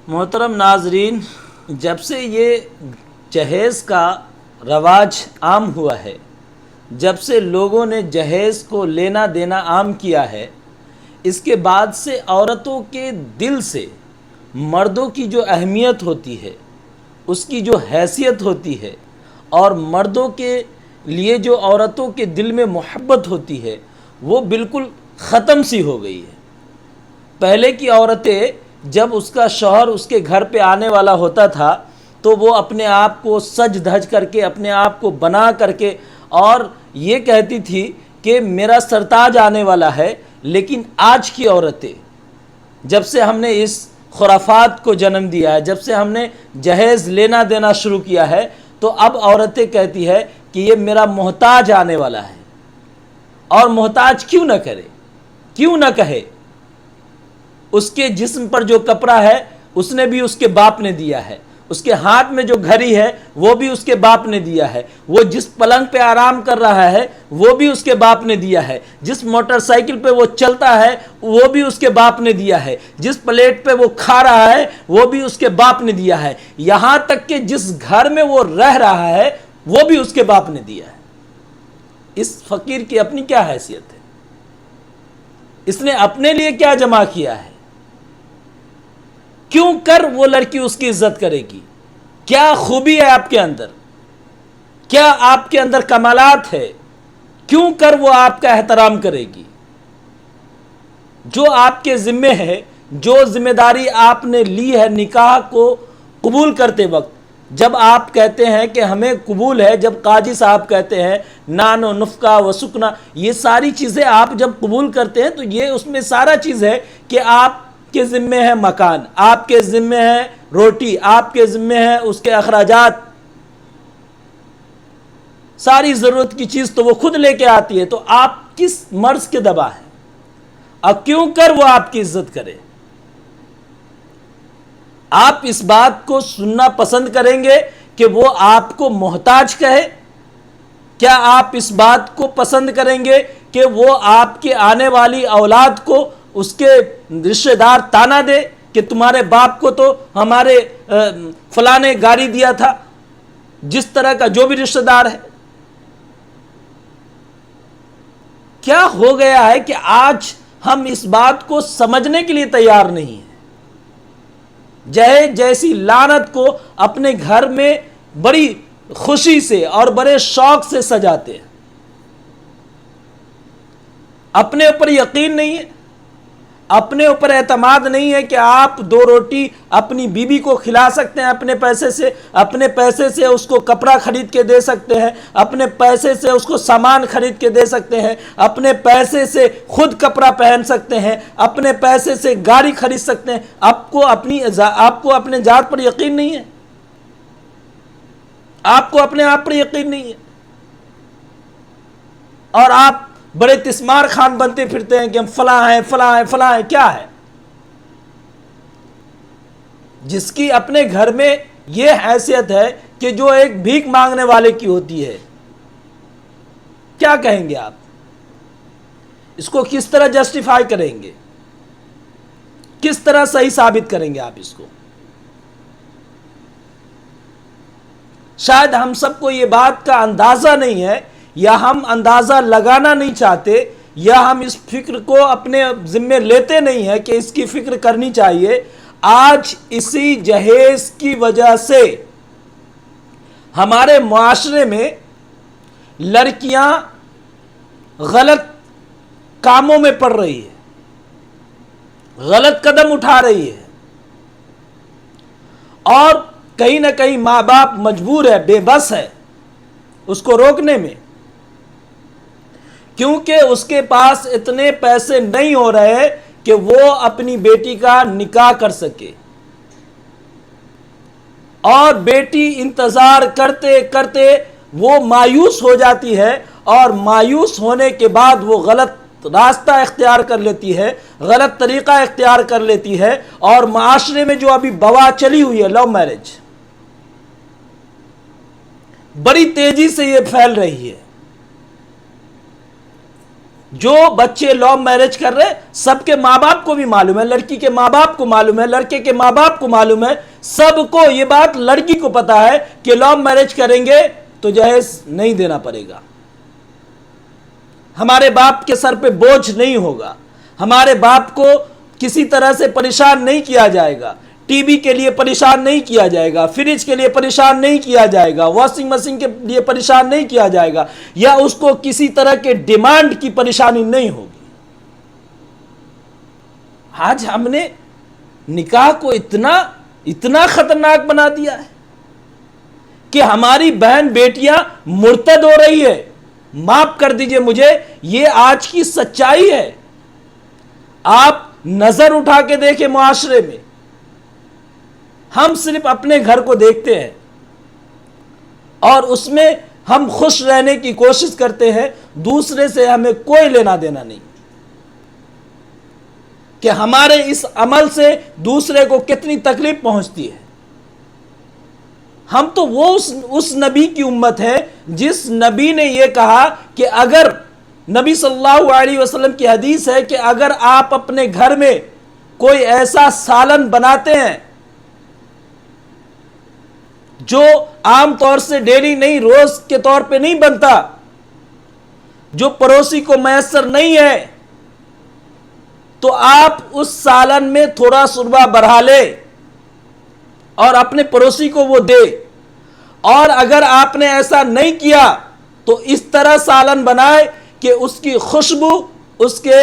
محترم ناظرین، جب سے یہ جہیز کا رواج عام ہوا ہے، جب سے لوگوں نے جہیز کو لینا دینا عام کیا ہے، اس کے بعد سے عورتوں کے دل سے مردوں کی جو اہمیت ہوتی ہے، اس کی جو حیثیت ہوتی ہے، اور مردوں کے لیے جو عورتوں کے دل میں محبت ہوتی ہے، وہ بالکل ختم سی ہو گئی ہے۔ پہلے کی عورتیں جب اس کا شوہر اس کے گھر پہ آنے والا ہوتا تھا تو وہ اپنے آپ کو سج دھج کر کے، اپنے آپ کو بنا کر کے، اور یہ کہتی تھی کہ میرا سرتاج آنے والا ہے۔ لیکن آج کی عورتیں، جب سے ہم نے اس خرافات کو جنم دیا ہے، جب سے ہم نے جہیز لینا دینا شروع کیا ہے، تو اب عورتیں کہتی ہے کہ یہ میرا محتاج آنے والا ہے۔ اور محتاج کیوں نہ کرے، کیوں نہ کہے؟ اس کے جسم پر جو کپڑا ہے اس نے بھی اس کے باپ نے دیا ہے، اس کے ہاتھ میں جو گھڑی ہے وہ بھی اس کے باپ نے دیا ہے، وہ جس پلنگ پہ آرام کر رہا ہے وہ بھی اس کے باپ نے دیا ہے، جس موٹر سائیکل پہ وہ چلتا ہے وہ بھی اس کے باپ نے دیا ہے، جس پلیٹ پہ وہ کھا رہا ہے وہ بھی اس کے باپ نے دیا ہے، یہاں تک کہ جس گھر میں وہ رہ رہا ہے وہ بھی اس کے باپ نے دیا ہے۔ اس فقیر کی اپنی کیا حیثیت ہے؟ اس نے اپنے لیے کیا جمع کیا ہے؟ کیوں کر وہ لڑکی اس کی عزت کرے گی؟ کیا خوبی ہے آپ کے اندر؟ کیا آپ کے اندر کمالات ہے؟ کیوں کر وہ آپ کا احترام کرے گی؟ جو آپ کے ذمے ہے، جو ذمہ داری آپ نے لی ہے نکاح کو قبول کرتے وقت، جب آپ کہتے ہیں کہ ہمیں قبول ہے، جب قاضی صاحب کہتے ہیں نان و نفقہ و سکنا، یہ ساری چیزیں آپ جب قبول کرتے ہیں تو یہ اس میں سارا چیز ہے کہ آپ کے ذمے ہے مکان، آپ کے ذمے ہے روٹی، آپ کے ذمے ہے اس کے اخراجات، ساری ضرورت کی چیز تو وہ خود لے کے آتی ہے، تو آپ کس مرض کے دبا ہیں؟ اب کیوں کر وہ آپ کی عزت کرے؟ آپ اس بات کو سننا پسند کریں گے کہ وہ آپ کو محتاج کہے؟ کیا آپ اس بات کو پسند کریں گے کہ وہ آپ کے آنے والی اولاد کو اس کے رشتہ دار تانا دے کہ تمہارے باپ کو تو ہمارے فلاں نے گاڑی دیا تھا؟ جس طرح کا جو بھی رشتہ دار ہے، کیا ہو گیا ہے کہ آج ہم اس بات کو سمجھنے کے لیے تیار نہیں ہیں؟ جہیز جیسی لعنت کو اپنے گھر میں بڑی خوشی سے اور بڑے شوق سے سجاتے ہیں، اپنے اوپر یقین نہیں ہے، اپنے اوپر اعتماد نہیں ہے کہ آپ دو روٹی اپنی بیوی کو کھلا سکتے ہیں اپنے پیسے سے، اپنے پیسے سے اس کو کپڑا خرید کے دے سکتے ہیں، اپنے پیسے سے اس کو سامان خرید کے دے سکتے ہیں، اپنے پیسے سے خود کپڑا پہن سکتے ہیں، اپنے پیسے سے گاڑی خرید سکتے ہیں۔ آپ کو اپنے ذات پر یقین نہیں ہے، آپ کو اپنے آپ پر یقین نہیں ہے، اور آپ بڑے تسمار خان بنتے پھرتے ہیں کہ ہم فلاں ہیں فلاں ہیں فلاں ہیں۔ کیا ہے؟ جس کی اپنے گھر میں یہ حیثیت ہے کہ جو ایک بھیک مانگنے والے کی ہوتی ہے، کیا کہیں گے آپ؟ اس کو کس طرح جسٹیفائی کریں گے؟ کس طرح صحیح ثابت کریں گے آپ اس کو؟ شاید ہم سب کو یہ بات کا اندازہ نہیں ہے، یا ہم اندازہ لگانا نہیں چاہتے، یا ہم اس فکر کو اپنے ذمے لیتے نہیں ہیں کہ اس کی فکر کرنی چاہیے۔ آج اسی جہیز کی وجہ سے ہمارے معاشرے میں لڑکیاں غلط کاموں میں پڑ رہی ہے، غلط قدم اٹھا رہی ہے، اور کہیں نہ کہیں ماں باپ مجبور ہے، بے بس ہے اس کو روکنے میں، کیونکہ اس کے پاس اتنے پیسے نہیں ہو رہے کہ وہ اپنی بیٹی کا نکاح کر سکے، اور بیٹی انتظار کرتے کرتے وہ مایوس ہو جاتی ہے، اور مایوس ہونے کے بعد وہ غلط راستہ اختیار کر لیتی ہے، غلط طریقہ اختیار کر لیتی ہے، اور معاشرے میں جو ابھی بوا چلی ہوئی ہے لو میرج، بڑی تیزی سے یہ پھیل رہی ہے۔ جو بچے لو میرج کر رہے سب کے ماں باپ کو بھی معلوم ہے، لڑکی کے ماں باپ کو معلوم ہے، لڑکے کے ماں باپ کو معلوم ہے، سب کو یہ بات لڑکی کو پتا ہے کہ لو میرج کریں گے تو جہیز نہیں دینا پڑے گا، ہمارے باپ کے سر پہ بوجھ نہیں ہوگا، ہمارے باپ کو کسی طرح سے پریشان نہیں کیا جائے گا، ٹی وی کے لیے پریشان نہیں کیا جائے گا، فریج کے لیے پریشان نہیں کیا جائے گا، واشنگ مشین کے لیے پریشان نہیں کیا جائے گا، یا اس کو کسی طرح کے ڈیمانڈ کی پریشانی نہیں ہوگی۔ آج ہم نے نکاح کو اتنا خطرناک بنا دیا ہے کہ ہماری بہن بیٹیاں مرتد ہو رہی ہے۔ معاف کر دیجئے مجھے، یہ آج کی سچائی ہے۔ آپ نظر اٹھا کے دیکھیں معاشرے میں، ہم صرف اپنے گھر کو دیکھتے ہیں اور اس میں ہم خوش رہنے کی کوشش کرتے ہیں، دوسرے سے ہمیں کوئی لینا دینا نہیں کہ ہمارے اس عمل سے دوسرے کو کتنی تکلیف پہنچتی ہے۔ ہم تو وہ اس نبی کی امت ہے جس نبی نے یہ کہا کہ اگر نبی صلی اللہ علیہ وسلم کی حدیث ہے کہ اگر آپ اپنے گھر میں کوئی ایسا سالن بناتے ہیں جو عام طور سے ڈیلی نہیں، روز کے طور پہ نہیں بنتا، جو پڑوسی کو میسر نہیں ہے، تو آپ اس سالن میں تھوڑا سربا بڑھا لے اور اپنے پڑوسی کو وہ دے۔ اور اگر آپ نے ایسا نہیں کیا تو اس طرح سالن بنائے کہ اس کی خوشبو اس کے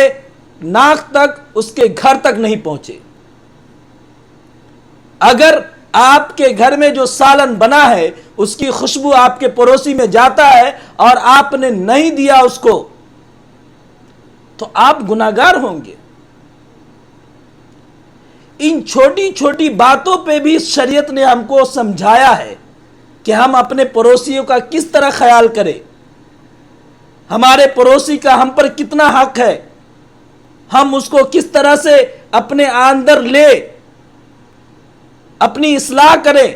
ناک تک، اس کے گھر تک نہیں پہنچے۔ اگر آپ کے گھر میں جو سالن بنا ہے اس کی خوشبو آپ کے پڑوسی میں جاتا ہے اور آپ نے نہیں دیا اس کو، تو آپ گناہگار ہوں گے۔ ان چھوٹی چھوٹی باتوں پہ بھی شریعت نے ہم کو سمجھایا ہے کہ ہم اپنے پڑوسیوں کا کس طرح خیال کریں، ہمارے پڑوسی کا ہم پر کتنا حق ہے، ہم اس کو کس طرح سے اپنے اندر لے، اپنی اصلاح کریں۔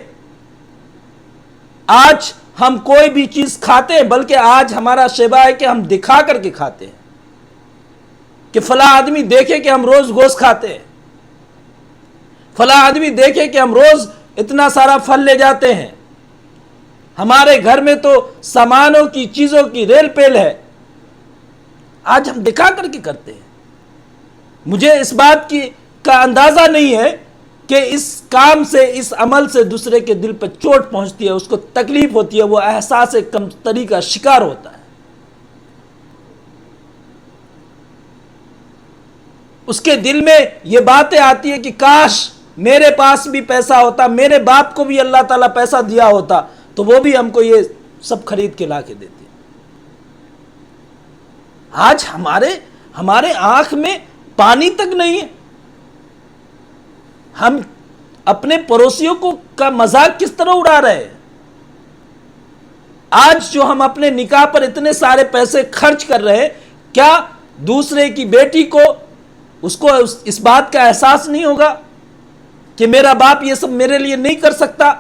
آج ہم کوئی بھی چیز کھاتے ہیں، بلکہ آج ہمارا شیوا ہے کہ ہم دکھا کر کے کھاتے ہیں کہ فلاں آدمی دیکھے کہ ہم روز گوشت کھاتے ہیں، فلاں آدمی دیکھے کہ ہم روز اتنا سارا پھل لے جاتے ہیں، ہمارے گھر میں تو سامانوں کی چیزوں کی ریل پیل ہے۔ آج ہم دکھا کر کے کرتے ہیں۔ مجھے اس بات کا اندازہ نہیں ہے کہ اس کام سے، اس عمل سے دوسرے کے دل پر چوٹ پہنچتی ہے، اس کو تکلیف ہوتی ہے، وہ احساس کمتری کا شکار ہوتا ہے۔ اس کے دل میں یہ باتیں آتی ہیں کہ کاش میرے پاس بھی پیسہ ہوتا، میرے باپ کو بھی اللہ تعالیٰ پیسہ دیا ہوتا تو وہ بھی ہم کو یہ سب خرید کے لا کے دیتے۔ آج ہمارے آنکھ میں پانی تک نہیں ہے۔ ہم اپنے پڑوسیوں کا مذاق کس طرح اڑا رہے ہیں۔ آج جو ہم اپنے نکاح پر اتنے سارے پیسے خرچ کر رہے ہیں، کیا دوسرے کی بیٹی کو اس بات کا احساس نہیں ہوگا کہ میرا باپ یہ سب میرے لیے نہیں کر سکتا؟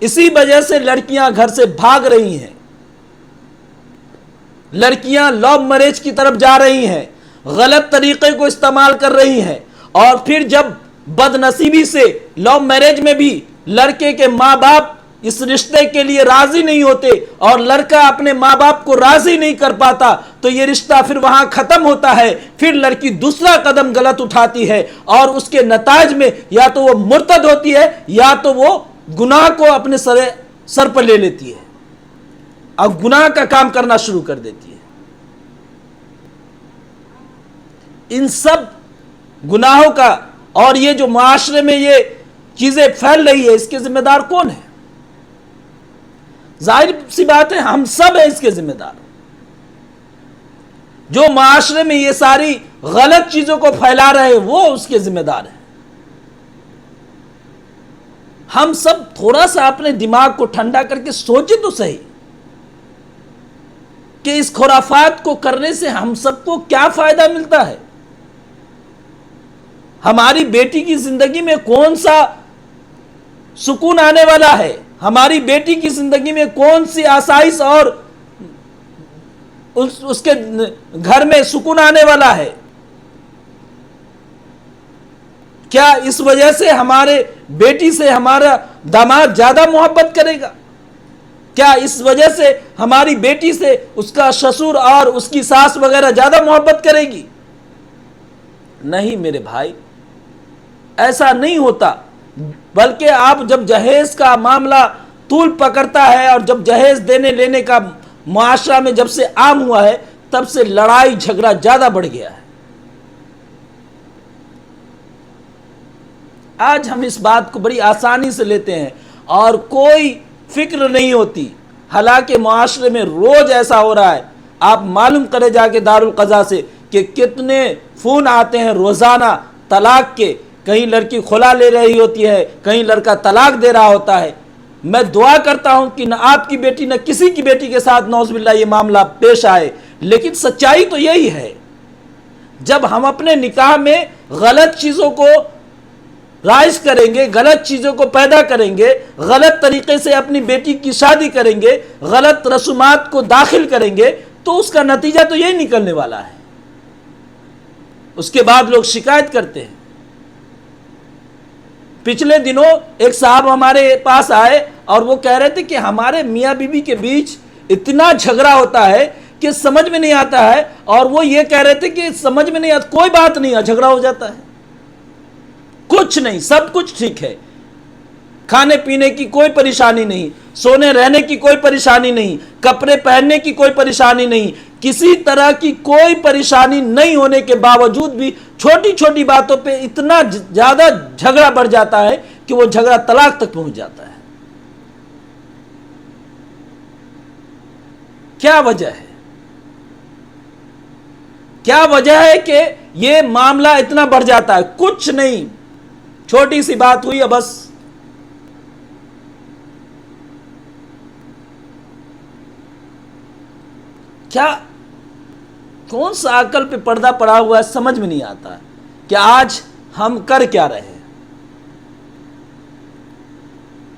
اسی وجہ سے لڑکیاں گھر سے بھاگ رہی ہیں، لڑکیاں لو میرج کی طرف جا رہی ہیں، غلط طریقے کو استعمال کر رہی ہیں، اور پھر جب بد نصیبی سے لو میرج میں بھی لڑکے کے ماں باپ اس رشتے کے لیے راضی نہیں ہوتے اور لڑکا اپنے ماں باپ کو راضی نہیں کر پاتا تو یہ رشتہ پھر وہاں ختم ہوتا ہے۔ پھر لڑکی دوسرا قدم غلط اٹھاتی ہے اور اس کے نتائج میں یا تو وہ مرتد ہوتی ہے یا تو وہ گناہ کو اپنے سر پر لے لیتی ہے اور گناہ کا کام کرنا شروع کر دیتی ہے۔ ان سب گناہوں کا اور یہ جو معاشرے میں یہ چیزیں پھیل رہی ہے، اس کے ذمہ دار کون ہے؟ ظاہر سی بات ہے ہم سب ہیں اس کے ذمہ دار۔ جو معاشرے میں یہ ساری غلط چیزوں کو پھیلا رہے ہیں وہ اس کے ذمہ دار ہیں۔ ہم سب تھوڑا سا اپنے دماغ کو ٹھنڈا کر کے سوچیں تو صحیح کہ اس خرافات کو کرنے سے ہم سب کو کیا فائدہ ملتا ہے۔ ہماری بیٹی کی زندگی میں کون سا سکون آنے والا ہے، ہماری بیٹی کی زندگی میں کون سی آسائش اور اس کے گھر میں سکون آنے والا ہے؟ کیا اس وجہ سے ہمارے بیٹی سے ہمارا داماد زیادہ محبت کرے گا؟ کیا اس وجہ سے ہماری بیٹی سے اس کا سسر اور اس کی ساس وغیرہ زیادہ محبت کرے گی؟ نہیں میرے بھائی، ایسا نہیں ہوتا۔ بلکہ آپ جب جہیز کا معاملہ طول پکڑتا ہے اور جب جہیز دینے لینے کا معاشرہ میں جب سے عام ہوا ہے، تب سے لڑائی جھگڑا زیادہ بڑھ گیا ہے۔ آج ہم اس بات کو بڑی آسانی سے لیتے ہیں اور کوئی فکر نہیں ہوتی، حالانکہ معاشرے میں روز ایسا ہو رہا ہے۔ آپ معلوم کرے جا کے دارالقضاء سے کہ کتنے فون آتے ہیں روزانہ طلاق کے، کہیں لڑکی خلا لے رہی ہوتی ہے، کہیں لڑکا طلاق دے رہا ہوتا ہے۔ میں دعا کرتا ہوں کہ نہ آپ کی بیٹی نہ کسی کی بیٹی کے ساتھ نعوذ باللہ یہ معاملہ پیش آئے، لیکن سچائی تو یہی ہے۔ جب ہم اپنے نکاح میں غلط چیزوں کو رائج کریں گے، غلط چیزوں کو پیدا کریں گے، غلط طریقے سے اپنی بیٹی کی شادی کریں گے، غلط رسومات کو داخل کریں گے، تو اس کا نتیجہ تو یہی نکلنے والا ہے۔ اس کے بعد لوگ شکایت کرتے ہیں۔ پچھلے دنوں ایک صاحب ہمارے پاس آئے اور وہ کہہ رہے تھے کہ ہمارے میاں بیوی کے بیچ اتنا جھگڑا ہوتا ہے کہ سمجھ میں نہیں آتا ہے، اور وہ یہ کہہ رہے تھے کہ سمجھ میں نہیں آتا، کوئی بات نہیں ہے، جھگڑا ہو جاتا ہے، کچھ نہیں، سب کچھ ٹھیک ہے، کھانے پینے کی کوئی پریشانی نہیں، سونے رہنے کی کوئی پریشانی نہیں، کپڑے پہننے کی کوئی پریشانی نہیں، کسی طرح کی کوئی پریشانی نہیں ہونے کے باوجود بھی چھوٹی چھوٹی باتوں پہ اتنا زیادہ جھگڑا بڑھ جاتا ہے کہ وہ جھگڑا طلاق تک پہنچ جاتا ہے۔ کیا وجہ ہے؟ کیا وجہ ہے کہ یہ معاملہ اتنا بڑھ جاتا ہے؟ کچھ نہیں، چھوٹی سی بات ہوئی ہے بس، کیا کون سا عقل پہ پردہ پڑا ہوا ہے، سمجھ میں نہیں آتا کہ آج ہم کر کیا رہے ہیں۔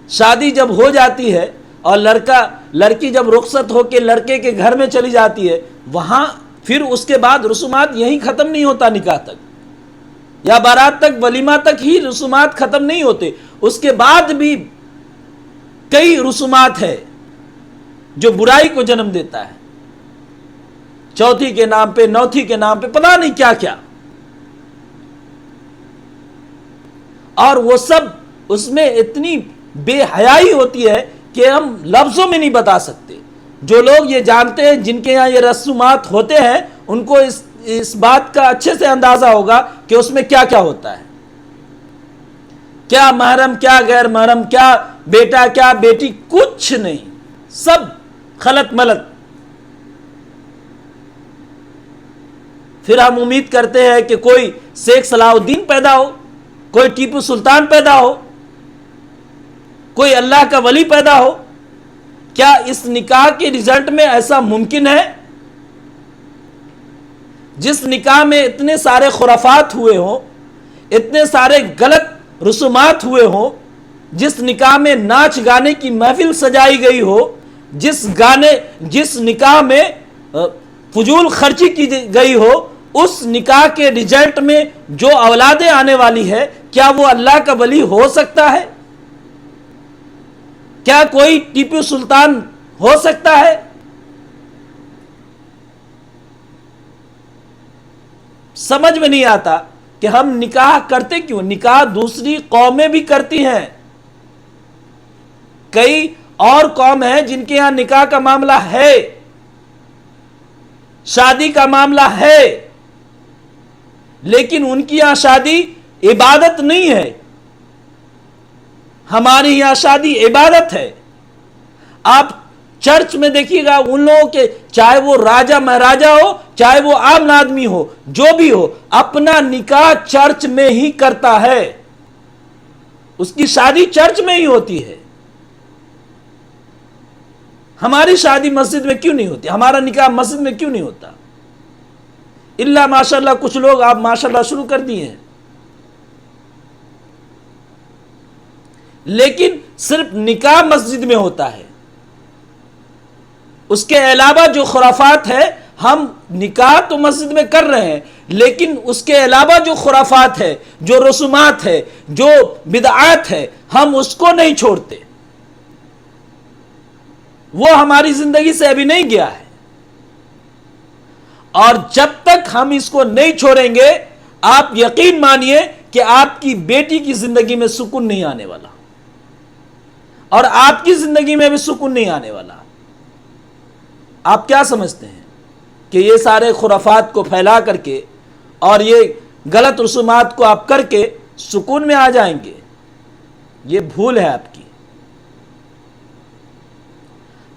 شادی جب ہو جاتی ہے اور لڑکی جب رخصت ہو کے لڑکے کے گھر میں چلی جاتی ہے، وہاں پھر اس کے بعد رسومات یہیں ختم نہیں ہوتا، نکاح تک یا بارات تک، ولیمہ تک ہی رسومات ختم نہیں ہوتے، اس کے بعد بھی کئی رسومات ہے جو برائی کو جنم دیتا ہے، چوتھی کے نام پہ، نوتھی کے نام پہ، پتہ نہیں کیا کیا، اور وہ سب اس میں اتنی بے حیائی ہوتی ہے کہ ہم لفظوں میں نہیں بتا سکتے۔ جو لوگ یہ جانتے ہیں، جن کے یہاں یہ رسومات ہوتے ہیں، ان کو اس بات کا اچھے سے اندازہ ہوگا کہ اس میں کیا کیا ہوتا ہے، کیا محرم، کیا غیر محرم، کیا بیٹا، کیا بیٹی، کچھ نہیں، سب خلط ملط۔ پھر ہم امید کرتے ہیں کہ کوئی شیخ صلاح الدین پیدا ہو، کوئی ٹیپو سلطان پیدا ہو، کوئی اللہ کا ولی پیدا ہو۔ کیا اس نکاح کے رزلٹ میں ایسا ممکن ہے؟ جس نکاح میں اتنے سارے خرافات ہوئے ہوں، اتنے سارے غلط رسومات ہوئے ہوں، جس نکاح میں ناچ گانے کی محفل سجائی گئی ہو، جس نکاح میں فضول خرچی کی گئی ہو، اس نکاح کے رزلٹ میں جو اولادیں آنے والی ہے، کیا وہ اللہ کا ولی ہو سکتا ہے؟ کیا کوئی ٹیپو سلطان ہو سکتا ہے؟ سمجھ میں نہیں آتا کہ ہم نکاح کرتے کیوں؟ نکاح دوسری قومیں بھی کرتی ہیں، کئی اور قوم ہیں جن کے یہاں نکاح کا معاملہ ہے، شادی کا معاملہ ہے، لیکن ان کی یہاں شادی عبادت نہیں ہے، ہماری یہاں شادی عبادت ہے۔ آپ چرچ میں دیکھیے گا، ان لوگوں کے چاہے وہ راجہ مہاراجہ ہو، چاہے وہ عام آدمی ہو، جو بھی ہو، اپنا نکاح چرچ میں ہی کرتا ہے، اس کی شادی چرچ میں ہی ہوتی ہے۔ ہماری شادی مسجد میں کیوں نہیں ہوتی؟ ہمارا نکاح مسجد میں کیوں نہیں ہوتا؟ اللہ ماشاءاللہ کچھ لوگ آپ ماشاءاللہ شروع کر دیے ہیں، لیکن صرف نکاح مسجد میں ہوتا ہے، اس کے علاوہ جو خرافات ہے ہم نکاح تو مسجد میں کر رہے ہیں، لیکن اس کے علاوہ جو خرافات ہے، جو رسومات ہے، جو بدعات ہے، ہم اس کو نہیں چھوڑتے، وہ ہماری زندگی سے ابھی نہیں گیا ہے، اور جب تک ہم اس کو نہیں چھوڑیں گے آپ یقین مانیے کہ آپ کی بیٹی کی زندگی میں سکون نہیں آنے والا، اور آپ کی زندگی میں بھی سکون نہیں آنے والا۔ آپ کیا سمجھتے ہیں کہ یہ سارے خرافات کو پھیلا کر کے اور یہ غلط رسومات کو آپ کر کے سکون میں آ جائیں گے؟ یہ بھول ہے آپ کی۔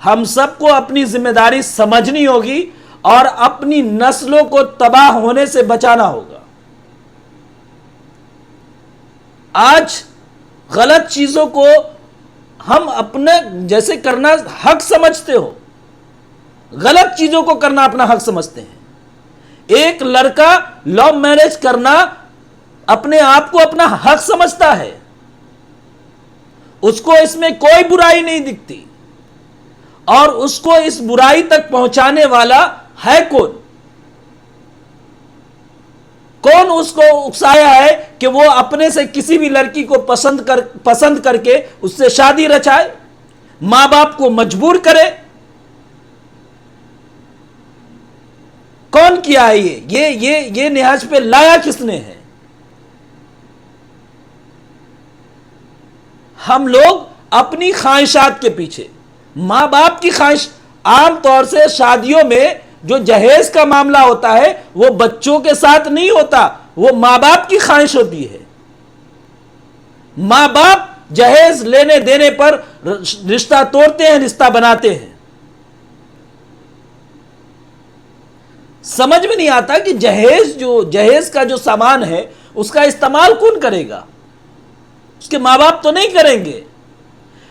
ہم سب کو اپنی ذمہ داری سمجھنی ہوگی اور اپنی نسلوں کو تباہ ہونے سے بچانا ہوگا۔ آج غلط چیزوں کو ہم اپنے جیسے کرنا حق سمجھتے ہو، غلط چیزوں کو کرنا اپنا حق سمجھتے ہیں۔ ایک لڑکا لو میرج کرنا اپنے آپ کو اپنا حق سمجھتا ہے، اس کو اس میں کوئی برائی نہیں دکھتی، اور اس کو اس برائی تک پہنچانے والا ہے کون؟ کون اس کو اکسایا ہے کہ وہ اپنے سے کسی بھی لڑکی کو پسند کر کے اس سے شادی رچائے، ماں باپ کو مجبور کرے؟ کون کیا ہے یہ نہج پہ لایا کس نے ہے؟ ہم لوگ اپنی خواہشات کے پیچھے، ماں باپ کی خواہش، عام طور سے شادیوں میں جو جہیز کا معاملہ ہوتا ہے وہ بچوں کے ساتھ نہیں ہوتا، وہ ماں باپ کی خواہش ہوتی ہے۔ ماں باپ جہیز لینے دینے پر رشتہ توڑتے ہیں، رشتہ بناتے ہیں۔ سمجھ میں نہیں آتا کہ جہیز کا جو سامان ہے اس کا استعمال کون کرے گا؟ اس کے ماں باپ تو نہیں کریں گے،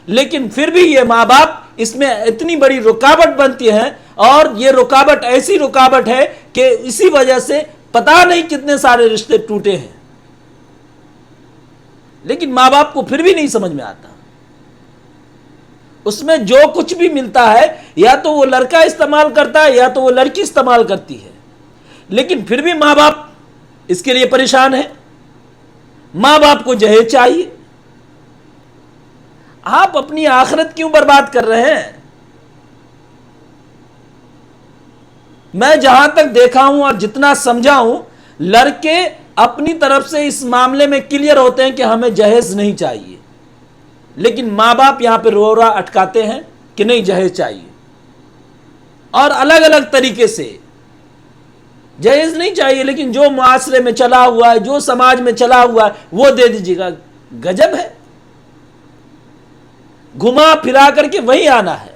لیکن پھر بھی یہ ماں باپ اس میں اتنی بڑی رکاوٹ بنتی ہے، اور یہ رکاوٹ ایسی رکاوٹ ہے کہ اسی وجہ سے پتہ نہیں کتنے سارے رشتے ٹوٹے ہیں، لیکن ماں باپ کو پھر بھی نہیں سمجھ میں آتا۔ اس میں جو کچھ بھی ملتا ہے یا تو وہ لڑکا استعمال کرتا ہے یا تو وہ لڑکی استعمال کرتی ہے، لیکن پھر بھی ماں باپ اس کے لیے پریشان ہے، ماں باپ کو جہیز چاہیے۔ آپ اپنی آخرت کیوں برباد کر رہے ہیں؟ میں جہاں تک دیکھا ہوں اور جتنا سمجھا ہوں، لڑکے اپنی طرف سے اس معاملے میں کلیئر ہوتے ہیں کہ ہمیں جہیز نہیں چاہیے، لیکن ماں باپ یہاں پہ روڑا اٹکاتے ہیں کہ نہیں جہیز چاہیے، اور الگ الگ طریقے سے جہیز نہیں چاہیے، لیکن جو معاشرے میں چلا ہوا ہے، جو سماج میں چلا ہوا ہے وہ دے دیجیے گا۔ گجب ہے، گھما پھرا کر کے وہی آنا ہے۔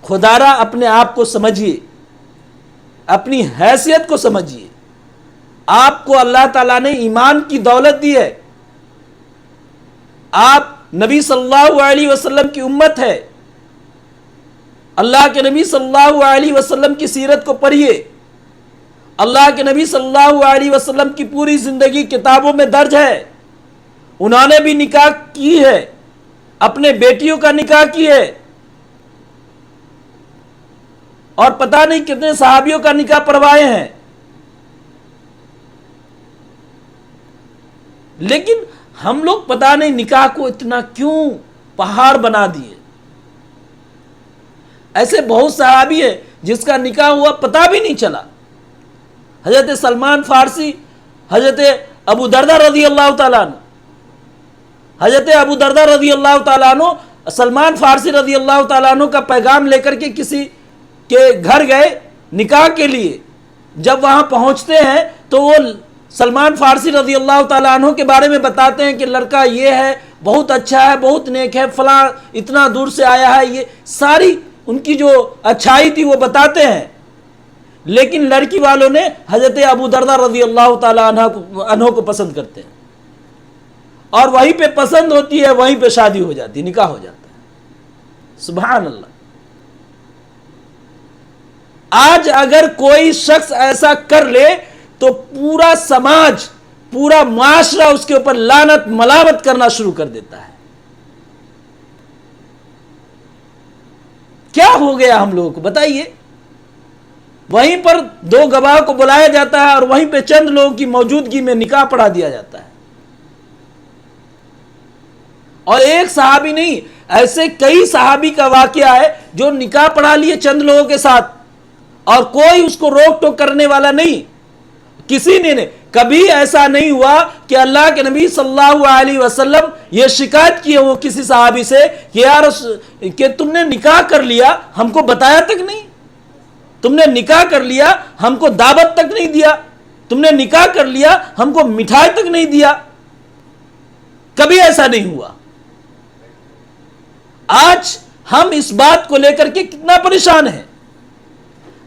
خدارا اپنے آپ کو سمجھیے، اپنی حیثیت کو سمجھیے۔ آپ کو اللہ تعالیٰ نے ایمان کی دولت دی ہے، آپ نبی صلی اللہ علیہ وسلم کی امت ہے، اللہ کے نبی صلی اللہ علیہ وسلم کی سیرت کو پڑھیے۔ اللہ کے نبی صلی اللہ علیہ وسلم کی پوری زندگی کتابوں میں درج ہے، انہوں نے بھی نکاح کی ہے، اپنے بیٹیوں کا نکاح کی ہے، اور پتہ نہیں کتنے صحابیوں کا نکاح پڑھوائے ہیں، لیکن ہم لوگ پتہ نہیں نکاح کو اتنا کیوں پہاڑ بنا دیے۔ ایسے بہت صحابی ہیں جس کا نکاح ہوا پتہ بھی نہیں چلا۔ حضرت سلمان فارسی، حضرت ابو دردہ رضی اللہ تعالیٰ عنہ، حضرت ابو دردہ رضی اللہ تعالیٰ عنہ سلمان فارسی رضی اللہ تعالیٰ عنہ کا پیغام لے کر کے کسی کے گھر گئے نکاح کے لیے۔ جب وہاں پہنچتے ہیں تو وہ سلمان فارسی رضی اللہ تعالیٰ عنہ کے بارے میں بتاتے ہیں کہ لڑکا یہ ہے، بہت اچھا ہے، بہت نیک ہے، فلاں اتنا دور سے آیا ہے، یہ ساری ان کی جو اچھائی تھی وہ بتاتے ہیں، لیکن لڑکی والوں نے حضرت ابو دردہ رضی اللہ تعالیٰ عنہ کو پسند کرتے ہیں، اور وہیں پہ پسند ہوتی ہے، وہیں پہ شادی ہو جاتی ہے، نکاح ہو جاتا ہے۔ سبحان اللہ۔ آج اگر کوئی شخص ایسا کر لے تو پورا سماج، پورا معاشرہ اس کے اوپر لعنت ملامت کرنا شروع کر دیتا ہے۔ کیا ہو گیا ہم لوگوں کو بتائیے؟ وہیں پر 2 گواہ کو بلایا جاتا ہے اور وہیں پہ چند لوگوں کی موجودگی میں نکاح پڑھا دیا جاتا ہے. اور ایک صحابی نہیں، ایسے کئی صحابی کا واقعہ ہے جو نکاح پڑھا لیے چند لوگوں کے ساتھ اور کوئی اس کو روک ٹوک کرنے والا نہیں. کسی نے کبھی ایسا نہیں ہوا کہ اللہ کے نبی صلی اللہ علیہ وسلم یہ شکایت کیے ہو کسی صحابی سے کہ تم نے نکاح کر لیا، ہم کو بتایا تک نہیں، تم نے نکاح کر لیا ہم کو دعوت تک نہیں دیا، تم نے نکاح کر لیا ہم کو مٹھائی تک نہیں دیا. کبھی ایسا نہیں ہوا. آج ہم اس بات کو لے کر کے کتنا پریشان ہیں.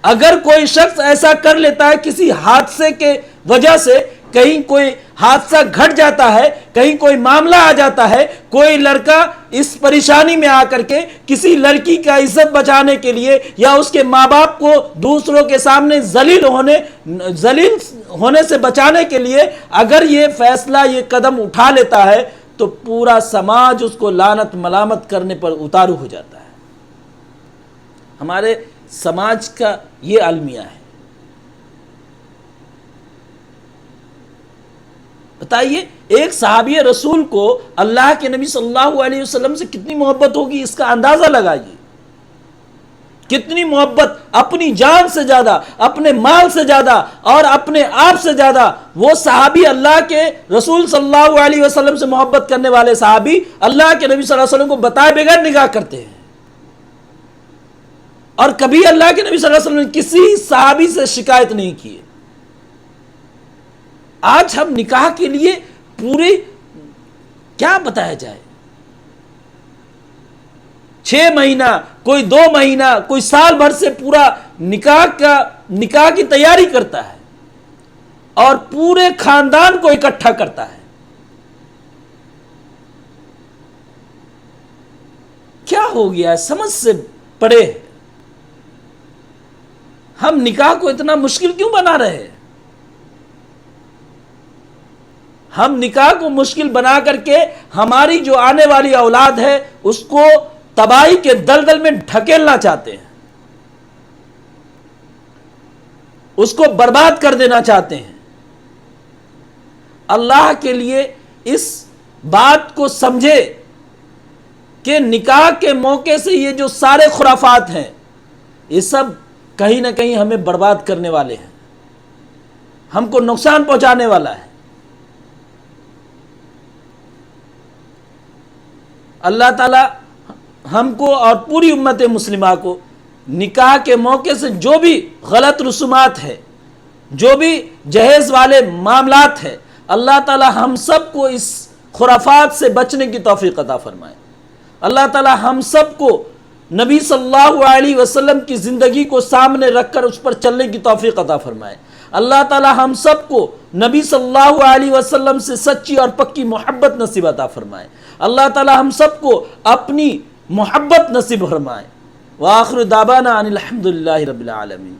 اگر کوئی شخص ایسا کر لیتا ہے کسی حادثے کے وجہ سے، کہیں کوئی حادثہ گھٹ جاتا ہے، کہیں کوئی معاملہ آ جاتا ہے، کوئی لڑکا اس پریشانی میں آ کر کے کسی لڑکی کا عزت بچانے کے لیے یا اس کے ماں باپ کو دوسروں کے سامنے ذلیل ہونے سے بچانے کے لیے اگر یہ فیصلہ، یہ قدم اٹھا لیتا ہے تو پورا سماج اس کو لعنت ملامت کرنے پر اتارو ہو جاتا ہے. ہمارے سماج کا یہ المیہ ہے. بتائیے ایک صحابی رسول کو اللہ کے نبی صلی اللہ علیہ وسلم سے کتنی محبت ہوگی، اس کا اندازہ لگائیے. کتنی محبت، اپنی جان سے زیادہ، اپنے مال سے زیادہ اور اپنے آپ سے زیادہ وہ صحابی، اللہ کے رسول صلی اللہ علیہ وسلم سے محبت کرنے والے صحابی اللہ کے نبی صلی اللہ علیہ وسلم کو بتائے بغیر نکاح کرتے ہیں. اور کبھی اللہ کے نبی صلی اللہ علیہ وسلم نے کسی صحابی سے شکایت نہیں کی. آج ہم نکاح کے لیے پورے کیا بتایا جائے، 6 مہینہ، کوئی 2 مہینہ، کوئی سال بھر سے پورا نکاح کی تیاری کرتا ہے اور پورے خاندان کو اکٹھا کرتا ہے. کیا ہو گیا ہے؟ سمجھ سے پڑے. ہم نکاح کو اتنا مشکل کیوں بنا رہے ہیں؟ ہم نکاح کو مشکل بنا کر کے ہماری جو آنے والی اولاد ہے اس کو تباہی کے دلدل میں ڈھکیلنا چاہتے ہیں، اس کو برباد کر دینا چاہتے ہیں. اللہ کے لیے اس بات کو سمجھے کہ نکاح کے موقع سے یہ جو سارے خرافات ہیں یہ سب کہیں نہ کہیں ہمیں برباد کرنے والے ہیں، ہم کو نقصان پہنچانے والا ہے. اللہ تعالی ہم کو اور پوری امت مسلمہ کو نکاح کے موقع سے جو بھی غلط رسومات ہے، جو بھی جہیز والے معاملات ہیں، اللہ تعالی ہم سب کو اس خرافات سے بچنے کی توفیق عطا فرمائے. اللہ تعالی ہم سب کو نبی صلی اللہ علیہ وسلم کی زندگی کو سامنے رکھ کر اس پر چلنے کی توفیق عطا فرمائے. اللہ تعالی ہم سب کو نبی صلی اللہ علیہ وسلم سے سچی اور پکی محبت نصیب عطا فرمائے. اللہ تعالی ہم سب کو اپنی محبت نصیب فرمائے. وآخر دعوانا ان الحمد للہ رب العالمین.